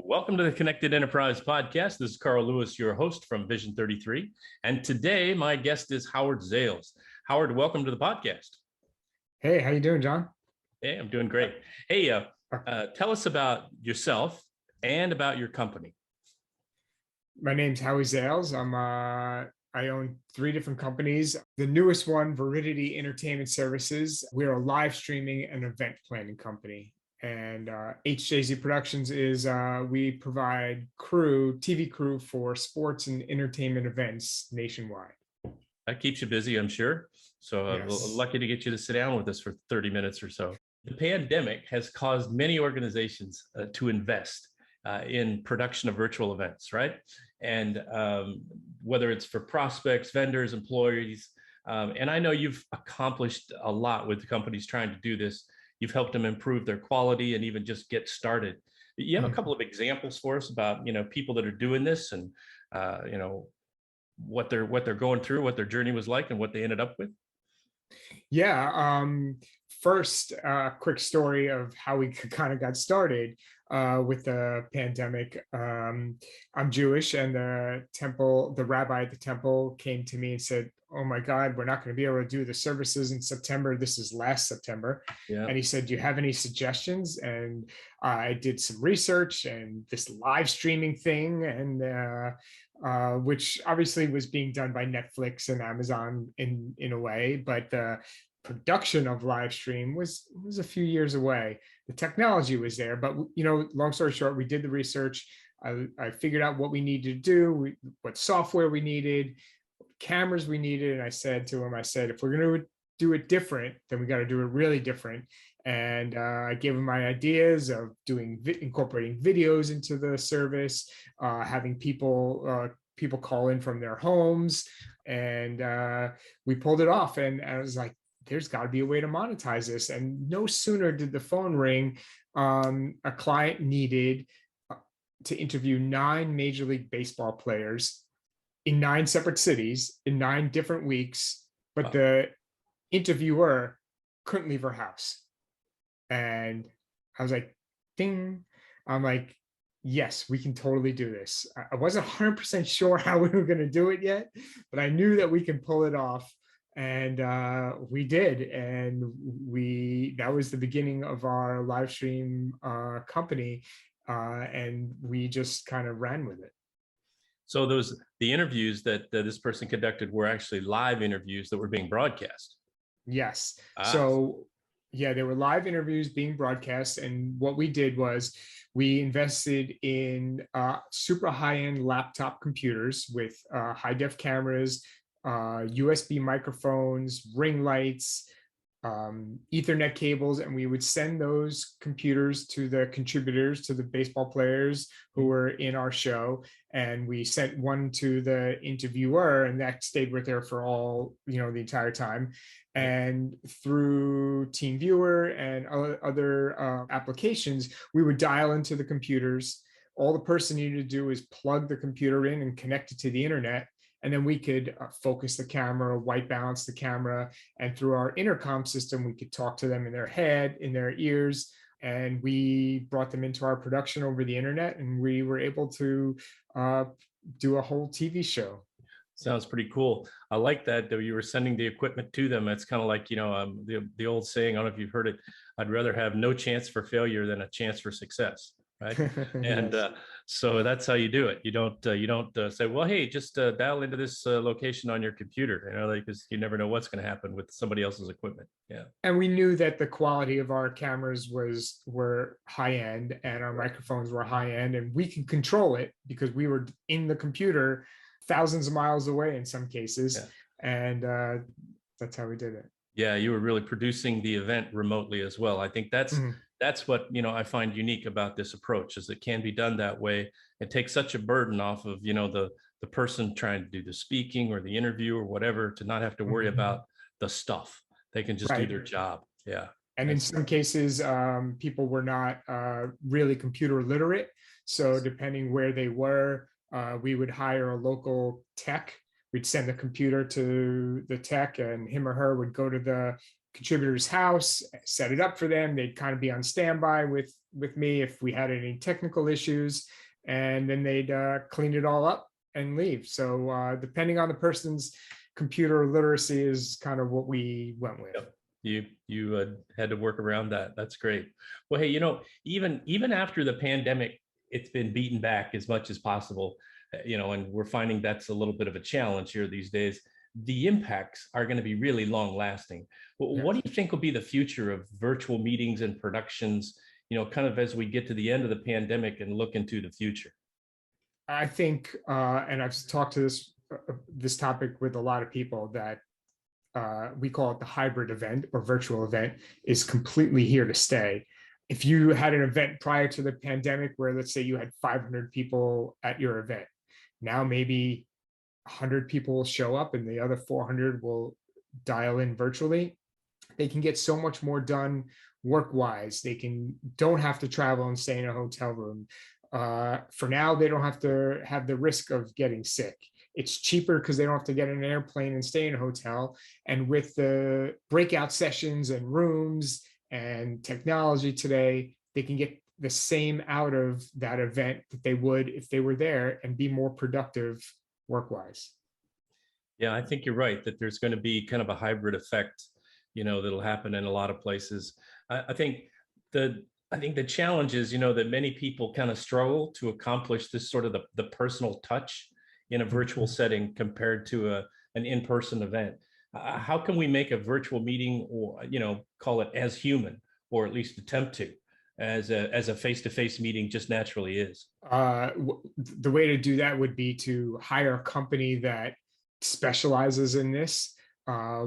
Welcome to the Connected Enterprise Podcast. This is Carl Lewis, your host from Vision 33. And today my guest is Howard Zales. Howard, welcome to the podcast. Hey, how you doing, John? Hey, I'm doing great. Hey, tell us about yourself and about your company. My name's Howie Zales. I own 3 different companies. The newest one, Viridity Entertainment Services. We're a live streaming and event planning company. And HJZ Productions is we provide TV crew for sports and entertainment events nationwide. That keeps you busy, I'm sure. So Yes. lucky to get you to sit down with us for 30 minutes or so. The pandemic has caused many organizations to invest in production of virtual events, right? And whether it's for prospects, vendors, employees, and I know you've accomplished a lot with the companies trying to do this. You've helped them improve their quality and even just get started. You have a couple of examples for us about, people that are doing this and, what they're going through, what their journey was like and what they ended up with? Yeah. First, quick story of how we kind of got started with the pandemic. I'm Jewish, and the rabbi at the temple came to me and said, "Oh my God, we're not going to be able to do the services in September. This is last September." Yeah. And he said, "Do you have any suggestions?" And I did some research and this live streaming thing, and which obviously was being done by Netflix and Amazon in a way, but the production of live stream was a few years away. The technology was there, but long story short, we did the research. I figured out what we needed to do, what software we needed, what cameras we needed, and I said to him, if we're going to do it different, then we got to do it really different. And I gave him my ideas of incorporating videos into the service, having people call in from their homes, and we pulled it off. And I was like, there's got to be a way to monetize this. And no sooner did the phone ring, a client needed to interview 9 Major League Baseball players in 9 separate cities in 9 different weeks, but the interviewer couldn't leave her house. And I was like, ding. I'm like, yes, we can totally do this. I wasn't 100% sure how we were going to do it yet, but I knew that we can pull it off. And we did. And that was the beginning of our live stream company. And we just kind of ran with it. So the interviews that this person conducted were actually live interviews that were being broadcast. Yes. So yeah, there were live interviews being broadcast. And what we did was we invested in super high-end laptop computers with high-def cameras, USB microphones, ring lights, Ethernet cables, and we would send those computers to the contributors, to the baseball players who were in our show, and we sent one to the interviewer, and that stayed with her for all, the entire time. And through TeamViewer and other applications, we would dial into the computers. All the person needed to do is plug the computer in and connect it to the internet. And then we could focus the camera, white balance the camera, and through our intercom system, we could talk to them in their head, in their ears, and we brought them into our production over the internet, and we were able to do a whole TV show. Sounds pretty cool. I like that you were sending the equipment to them. It's kind of like, the old saying, I don't know if you've heard it, I'd rather have no chance for failure than a chance for success. Right. And Yes. So that's how you do it. You don't say, well, hey, just dial into this location on your computer, because you never know what's going to happen with somebody else's equipment. Yeah. And we knew that the quality of our cameras were high end, and our microphones were high end, and we can control it because we were in the computer thousands of miles away in some cases. Yeah. And that's how we did it. Yeah, you were really producing the event remotely as well. I think that's what I find unique about this approach, is it can be done that way. It takes such a burden off of the person trying to do the speaking or the interview or whatever, to not have to worry about the stuff. They can just do their job. Yeah. And in some cases, people were not really computer literate. So depending where they were, we would hire a local tech. We'd send the computer to the tech, and him or her would go to the contributor's house, set it up for them. They'd kind of be on standby with me if we had any technical issues, and then they'd clean it all up and leave. So depending on the person's computer literacy is kind of what we went with. Yep. You had to work around that. That's great. Well, hey, even after the pandemic, it's been beaten back as much as possible, and we're finding that's a little bit of a challenge here these days. The impacts are going to be really long lasting. What do you think will be the future of virtual meetings and productions, kind of as we get to the end of the pandemic and look into the future? I think, and I've talked to this topic with a lot of people, that we call it the hybrid event or virtual event is completely here to stay. If you had an event prior to the pandemic where, let's say, you had 500 people at your event, now maybe 100 people will show up and the other 400 will dial in virtually. They can get so much more done work-wise. They don't have to travel and stay in a hotel room. For now, they don't have to have the risk of getting sick. It's cheaper because they don't have to get in an airplane and stay in a hotel. And with the breakout sessions and rooms and technology today, they can get the same out of that event that they would if they were there and be more productive work-wise. Yeah, I think you're right that there's going to be kind of a hybrid effect, that'll happen in a lot of places. I think the challenge is, that many people kind of struggle to accomplish this sort of the personal touch in a virtual setting compared to an in-person event. How can we make a virtual meeting, or call it as human, or at least attempt to, as a face-to-face meeting just naturally is? The way to do that would be to hire a company that specializes in this,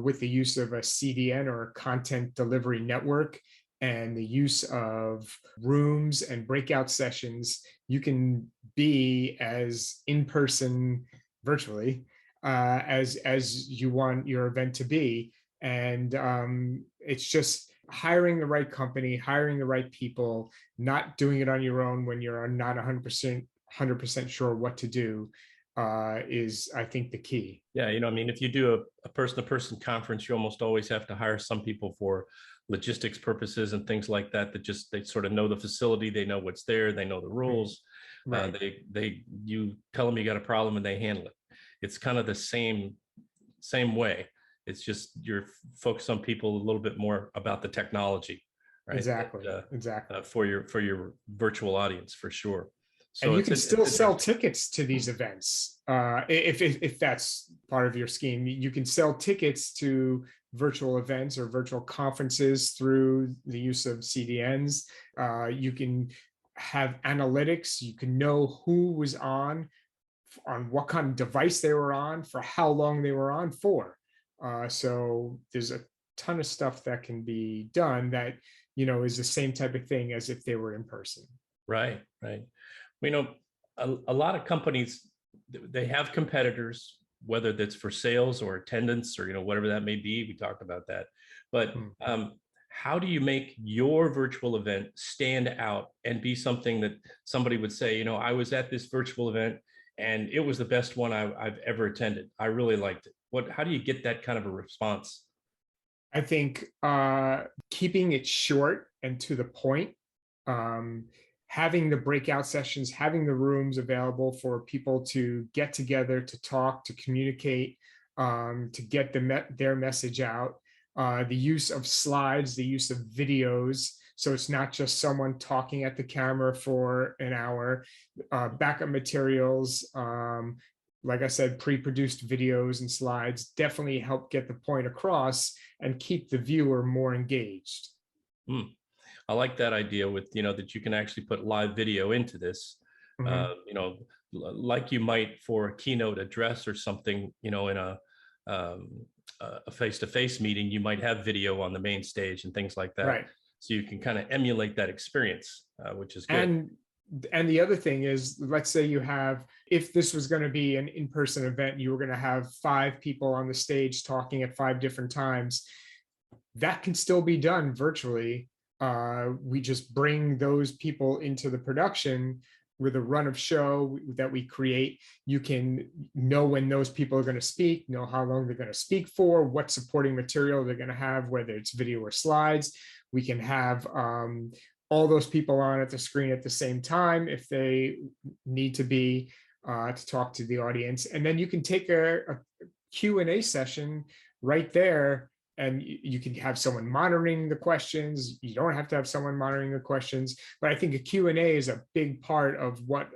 with the use of a CDN or a content delivery network, and the use of rooms and breakout sessions. You can be as in-person virtually as you want your event to be. And it's just hiring the right company, hiring the right people, not doing it on your own when you're not 100% sure what to do, is, I think, the key. Yeah, if you do a person-to-person conference, you almost always have to hire some people for logistics purposes and things like that, they sort of know the facility, they know what's there, they know the rules. Right. You tell them you got a problem and they handle it. It's kind of the same way. It's just you're focused on people a little bit more about the technology, right? Exactly. Exactly. For your virtual audience, for sure. So and you can still sell tickets to these events. If that's part of your scheme, you can sell tickets to virtual events or virtual conferences through the use of CDNs. You can have analytics. You can know who was on what kind of device they were on, for how long they were on for. So there's a ton of stuff that can be done that, is the same type of thing as if they were in person. Right. A lot of companies, they have competitors, whether that's for sales or attendance or, whatever that may be. We talked about that. But how do you make your virtual event stand out and be something that somebody would say, I was at this virtual event and it was the best one I've ever attended. I really liked it. How do you get that kind of a response? I think keeping it short and to the point, having the breakout sessions, having the rooms available for people to get together, to talk, to communicate, to get their message out. The use of slides, the use of videos. So it's not just someone talking at the camera for an hour. Backup materials, like I said, pre-produced videos and slides definitely help get the point across and keep the viewer more engaged. I like that idea with, that you can actually put live video into this, like you might for a keynote address or something, in a face-to-face meeting, you might have video on the main stage and things like that. Right. So you can kind of emulate that experience, which is good. And the other thing is, let's say if this was going to be an in-person event, you were going to have 5 people on the stage talking at 5 different times. That can still be done virtually. We just bring those people into the production with a run of show that we create, you can know when those people are going to speak, know how long they're going to speak for, what supporting material they're going to have, whether it's video or slides. We can have all those people on at the screen at the same time if they need to be, to talk to the audience. And then you can take a Q&A session right there, and you can have someone monitoring the questions. You don't have to have someone monitoring the questions, but I think a Q&A is a big part of what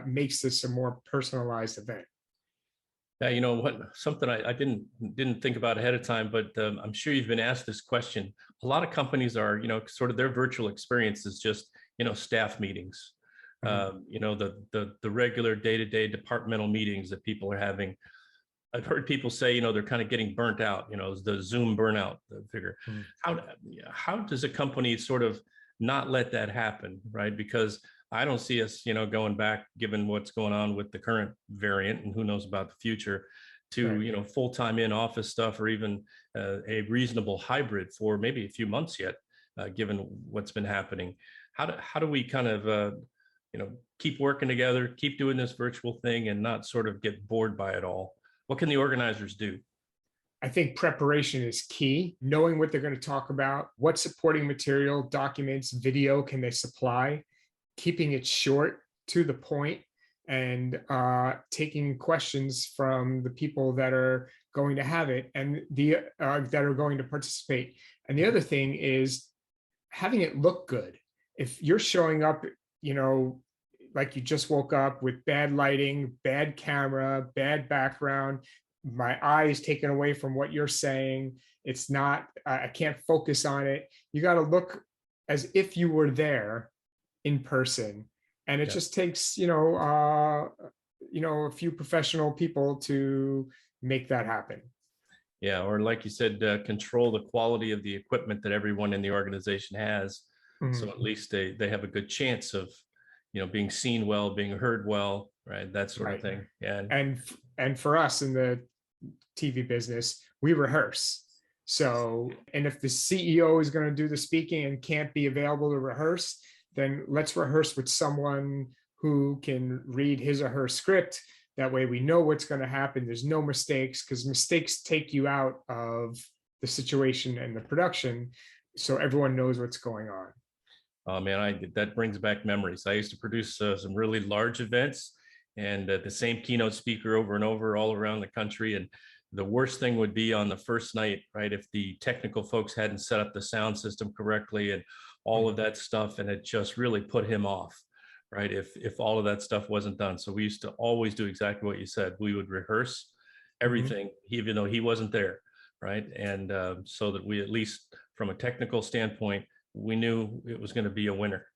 makes this a more personalized event. Yeah, you know what? Something I didn't think about ahead of time, but I'm sure you've been asked this question. A lot of companies are, sort of their virtual experience is just, staff meetings, the regular day-to-day departmental meetings that people are having. I've heard people say, they're kind of getting burnt out, the Zoom burnout figure. Mm. How does a company sort of not let that happen, right? Because I don't see us, going back, given what's going on with the current variant and who knows about the future, to, Right. Full-time in office stuff, or even a reasonable hybrid for maybe a few months yet, given what's been happening. How do we kind of, keep working together, keep doing this virtual thing and not sort of get bored by it all? What can the organizers do? I think preparation is key. Knowing what they're going to talk about, what supporting material, documents, video can they supply, keeping it short, to the point, and taking questions from the people that are going to have it and that are going to participate. And the other thing is having it look good. If you're showing up, like you just woke up with bad lighting, bad camera, bad background, my eye is taken away from what you're saying. It's not, I can't focus on it. You got to look as if you were there in person. And it just takes, a few professional people to make that happen. Yeah, or like you said, control the quality of the equipment that everyone in the organization has. So at least they have a good chance of, being seen well, being heard well, right? That sort of Right. thing. Yeah. And for us in the TV business, we rehearse. So, and if the CEO is going to do the speaking and can't be available to rehearse, then let's rehearse with someone who can read his or her script. That way we know what's going to happen. There's no mistakes, because mistakes take you out of the situation and the production. So everyone knows what's going on. Oh man, that brings back memories. I used to produce some really large events, and the same keynote speaker over and over all around the country. And the worst thing would be on the first night, right? If the technical folks hadn't set up the sound system correctly and all of that stuff, and it just really put him off, right? If all of that stuff wasn't done. So we used to always do exactly what you said. We would rehearse everything, even though he wasn't there, right? And so that we, at least from a technical standpoint, we knew it was going to be a winner.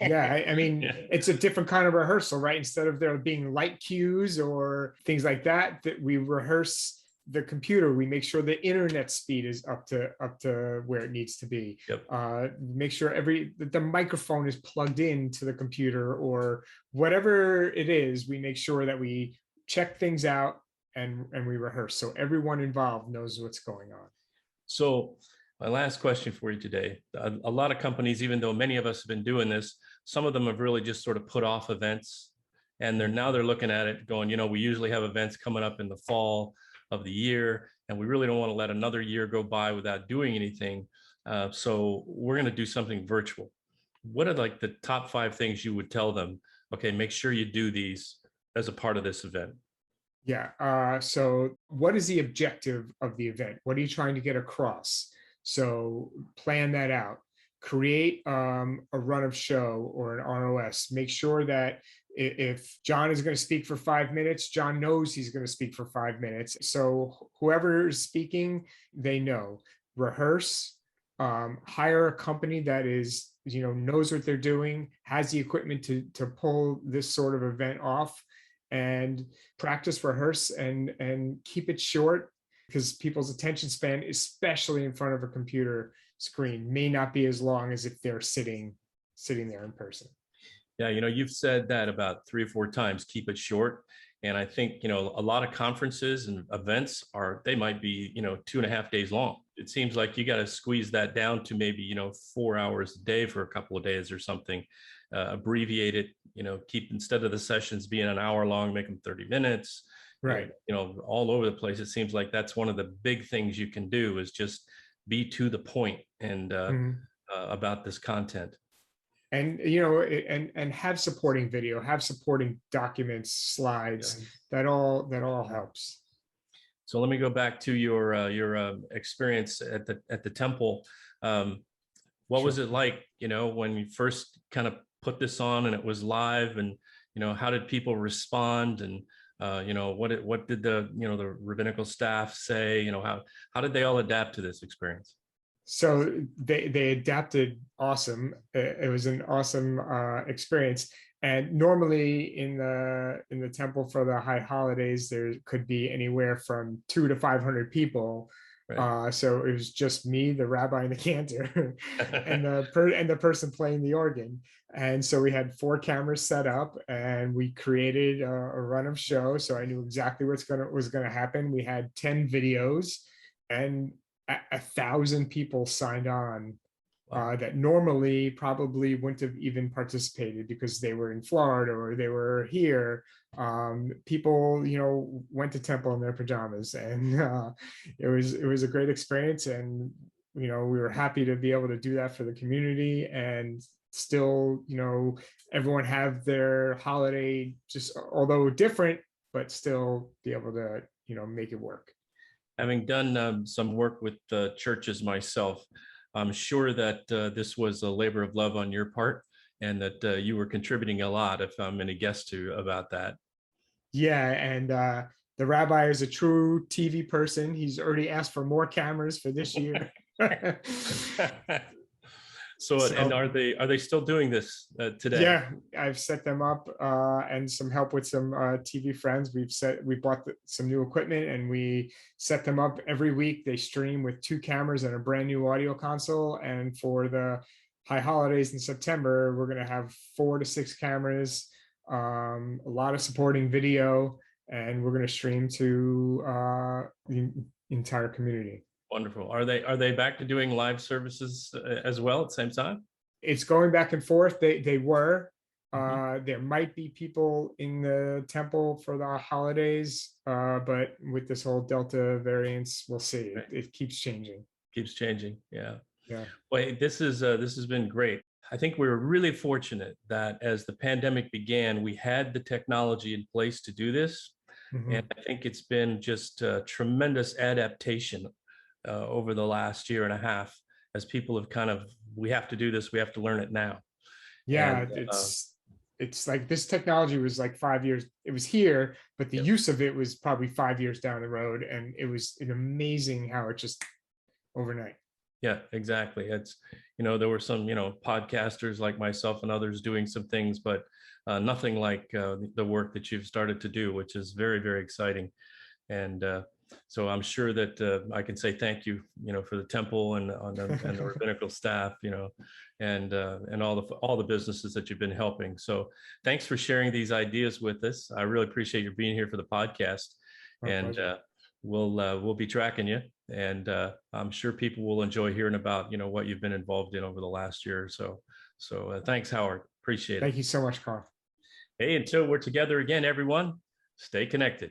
Yeah, I mean, it's a different kind of rehearsal, right? Instead of there being light cues or things like that, that we rehearse the computer. We make sure the internet speed is up to where it needs to be. Yep. Make sure the microphone is plugged into the computer, or whatever it is. We make sure that we check things out and we rehearse, so everyone involved knows what's going on. So my last question for you today, a lot of companies, even though many of us have been doing this, some of them have really just sort of put off events, and they're looking at it going, we usually have events coming up in the fall of the year, and we really don't want to let another year go by without doing anything. So we're going to do something virtual. What are like the top 5 things you would tell them? Okay, make sure you do these as a part of this event. Yeah. So what is the objective of the event? What are you trying to get across? So plan that out. Create a run of show or an ROS. Make sure that if John is going to speak for 5 minutes, John knows he's going to speak for 5 minutes. So whoever is speaking, they know. Rehearse. Hire a company that is, knows what they're doing, has the equipment to pull this sort of event off, and practice, rehearse, and keep it short, because people's attention span, especially in front of a computer screen, may not be as long as if they're sitting there in person. Yeah, you've said that about 3 or 4 times, keep it short. And I think, a lot of conferences and events they might be, 2.5 days long. It seems like you got to squeeze that down to maybe, 4 hours a day for a couple of days or something. abbreviate it, keep, instead of the sessions being an hour long, make them 30 minutes. Right. And, all over the place. It seems like that's one of the big things you can do, is just be to the point and about this content. And and have supporting video, have supporting documents, slides. That all helps. So let me go back to your experience at the temple. What was it like, when you first kind of put this on and it was live, and how did people respond, and what did the rabbinical staff say? How did they all adapt to this experience? So they adapted awesome. It was an awesome experience. And normally in the temple for the high holidays, there could be anywhere from 200 to 500 people. Right. So it was just me, the rabbi, and the cantor, and the person playing the organ. And so we had 4 cameras set up, and we created a run of show. So I knew exactly was gonna happen. We had 10 videos, and 1,000 people signed on. Wow. That normally probably wouldn't have even participated because they were in Florida or they were here. People, went to temple in their pajamas, and it was a great experience. And we were happy to be able to do that for the community, and still, everyone have their holiday, just although different, but still be able to, make it work. Having done some work with churches myself, I'm sure that this was a labor of love on your part, and that you were contributing a lot, if I'm any guess to about that. Yeah, and the rabbi is a true TV person. He's already asked for more cameras for this year. So, and are they still doing this today? Yeah, I've set them up, and some help with some TV friends. We bought some new equipment, and we set them up every week. They stream with 2 cameras and a brand new audio console. And for the high holidays in September, we're going to have 4 to 6 cameras, a lot of supporting video, and we're going to stream to the entire community. Wonderful. Are they back to doing live services as well at the same time? It's going back and forth. They were. There might be people in the temple for the holidays, but with this whole Delta variants, we'll see. Right. It keeps changing. Keeps changing. Yeah. Yeah. Well, this has been great. I think we were really fortunate that as the pandemic began, we had the technology in place to do this. And I think it's been just a tremendous adaptation over the last year and a half, as people have we have to do this, we have to learn it now. Yeah, and, it's like this technology was like 5 years, it was here, but the use of it was probably 5 years down the road, and it was amazing how it just overnight. Yeah, exactly. It's, there were some, podcasters like myself and others doing some things, but nothing like the work that you've started to do, which is very, very exciting. And so I'm sure that I can say thank you, for the temple and the rabbinical staff, and all the businesses that you've been helping. So thanks for sharing these ideas with us. I really appreciate you being here for the podcast. And we'll be tracking you, and I'm sure people will enjoy hearing about what you've been involved in over the last year or so. So thanks, Howard. Appreciate it. Thank you so much, Carl. Hey, until we're together again, everyone, stay connected.